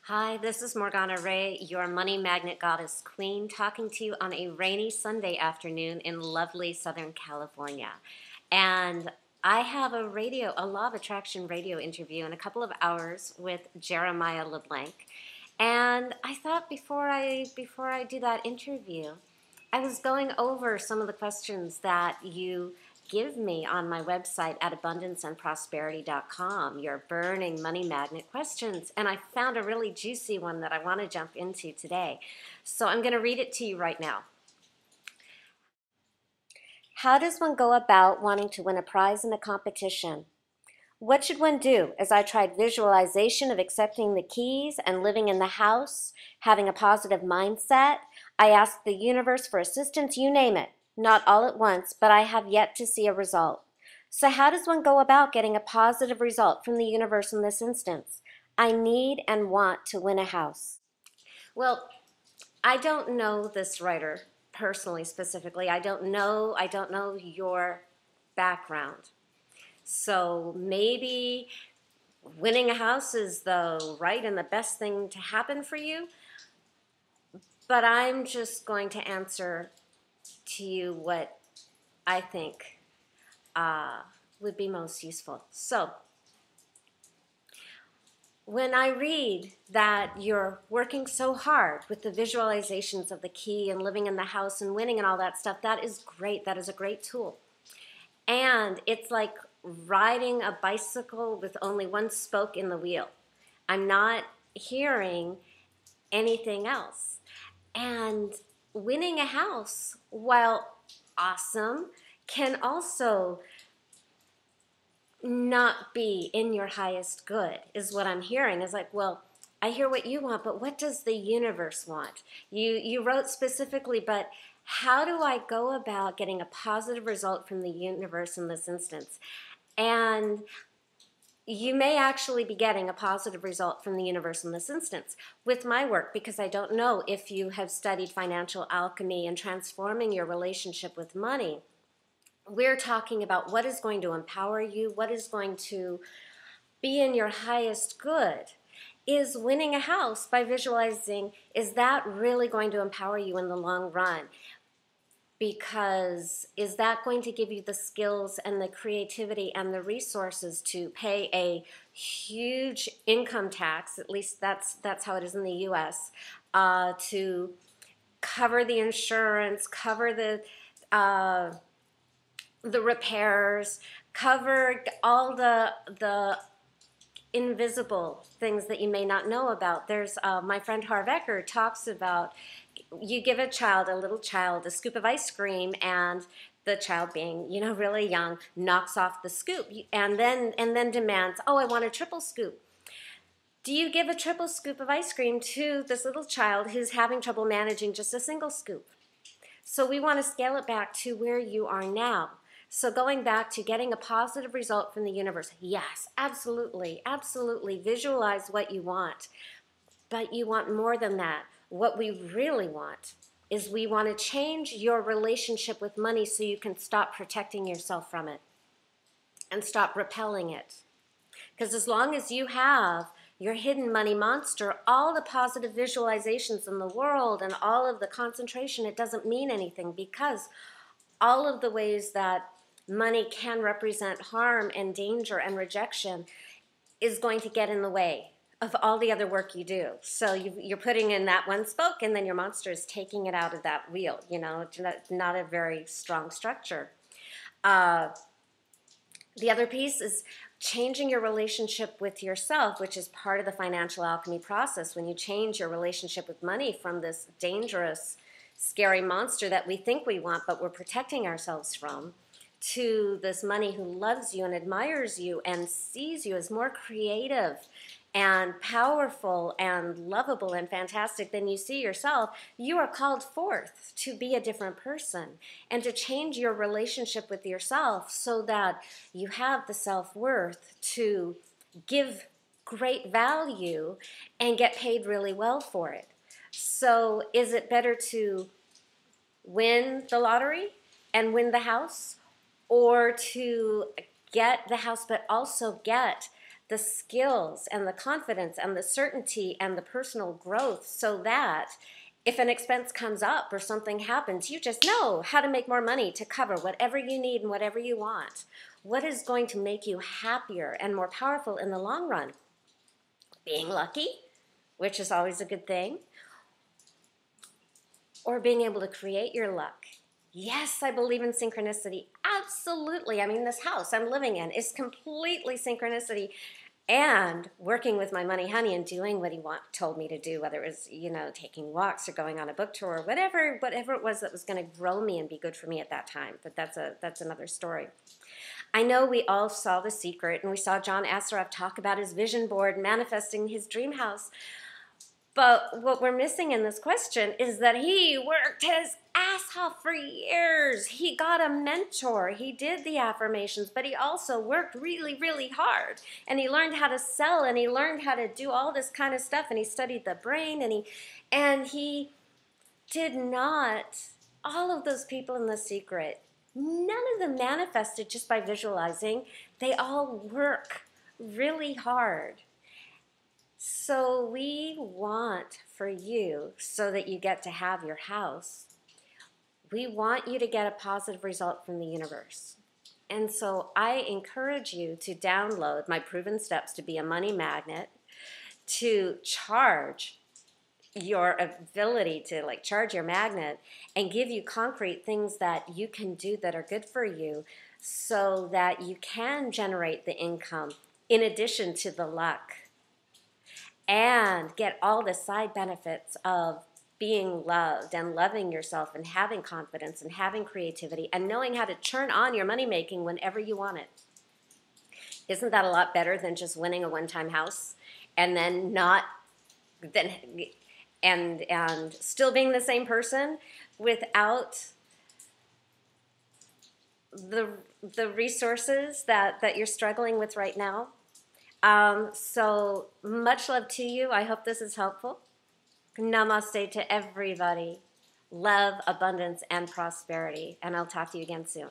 Hi, this is Morgana Ray, your money magnet goddess queen, talking to you on a rainy Sunday afternoon in lovely Southern California. And I have a law of attraction radio interview in a couple of hours with Jeremiah LeBlanc. And I thought before I do that interview, I was going over some of the questions that you give me on my website at abundanceandprosperity.com, your burning money magnet questions, and I found a really juicy one that I want to jump into today. So I'm going to read it to you right now. How does one go about wanting to win a prize in a competition? What should one do? As I tried visualization of accepting the keys and living in the house, having a positive mindset, I asked the universe for assistance, you name it. Not all at once, but I have yet to see a result. So how does one go about getting a positive result from the universe in this instance? I need and want to win a house. Well, I don't know this writer personally, specifically. I don't know your background. So maybe winning a house is the right and the best thing to happen for you. But I'm just going to answer to you what I think would be most useful. So when I read that you're working so hard with the visualizations of the key and living in the house and winning and all that stuff, that is great. That is a great tool. And it's like riding a bicycle with only one spoke in the wheel. I'm not hearing anything else. And winning a house, while awesome, can also not be in your highest good, is what I'm hearing. Is like, well, I hear what you want, but what does the universe want? You wrote specifically, but how do I go about getting a positive result from the universe in this instance? And you may actually be getting a positive result from the universe in this instance with my work, because I don't know if you have studied financial alchemy and transforming your relationship with money. We're talking about what is going to empower you, what is going to be in your highest good. Is winning a house by visualizing, is that really going to empower you in the long run? Because is that going to give you the skills and the creativity and the resources to pay a huge income tax, at least that's how it is in the US, to cover the insurance, cover the repairs, cover all the invisible things that you may not know about. There's my friend Harv Eker talks about, you give a little child, a scoop of ice cream, and the child, being really young, knocks off the scoop and then demands, oh, I want a triple scoop. Do you give a triple scoop of ice cream to this little child who's having trouble managing just a single scoop? So we want to scale it back to where you are now. So going back to getting a positive result from the universe, yes, absolutely, absolutely. Visualize what you want, but you want more than that. What we really want is we want to change your relationship with money so you can stop protecting yourself from it and stop repelling it. Because as long as you have your hidden money monster, all the positive visualizations in the world and all of the concentration, it doesn't mean anything, because all of the ways that money can represent harm and danger and rejection is going to get in the way of all the other work you do. So you're putting in that one spoke, and then your monster is taking it out of that wheel. Not a very strong structure. The other piece is changing your relationship with yourself, which is part of the financial alchemy process. When you change your relationship with money from this dangerous, scary monster that we think we want but we're protecting ourselves from, to this money who loves you and admires you and sees you as more creative and powerful and lovable and fantastic than you see yourself, you are called forth to be a different person and to change your relationship with yourself so that you have the self-worth to give great value and get paid really well for it. So is it better to win the lottery and win the house, or to get the house but also get the skills and the confidence and the certainty and the personal growth, so that if an expense comes up or something happens, you just know how to make more money to cover whatever you need and whatever you want. What is going to make you happier and more powerful in the long run? Being lucky, which is always a good thing, or being able to create your luck. Yes, I believe in synchronicity. Absolutely. I mean, this house I'm living in is completely synchronicity. And working with my money honey and doing what he told me to do, whether it was, taking walks or going on a book tour, whatever it was that was going to grow me and be good for me at that time. But that's another story. I know we all saw The Secret, and we saw John Assaraf talk about his vision board manifesting his dream house. But what we're missing in this question is that he worked his ass off for years. He got a mentor. He did the affirmations, but he also worked really, really hard. And he learned how to sell, and he learned how to do all this kind of stuff, and he studied the brain, and he did not, all of those people in The Secret, none of them manifested just by visualizing. They all work really hard. So we want for you, so that you get to have your house, we want you to get a positive result from the universe. And so I encourage you to download my proven steps to be a money magnet, to charge your ability to charge your magnet and give you concrete things that you can do that are good for you, so that you can generate the income in addition to the luck, and get all the side benefits of being loved and loving yourself and having confidence and having creativity and knowing how to turn on your money making whenever you want it. Isn't that a lot better than just winning a one-time house and then and still being the same person without the resources that you're struggling with right now? So much love to you. I hope this is helpful. Namaste to everybody. Love, abundance, and prosperity. And I'll talk to you again soon.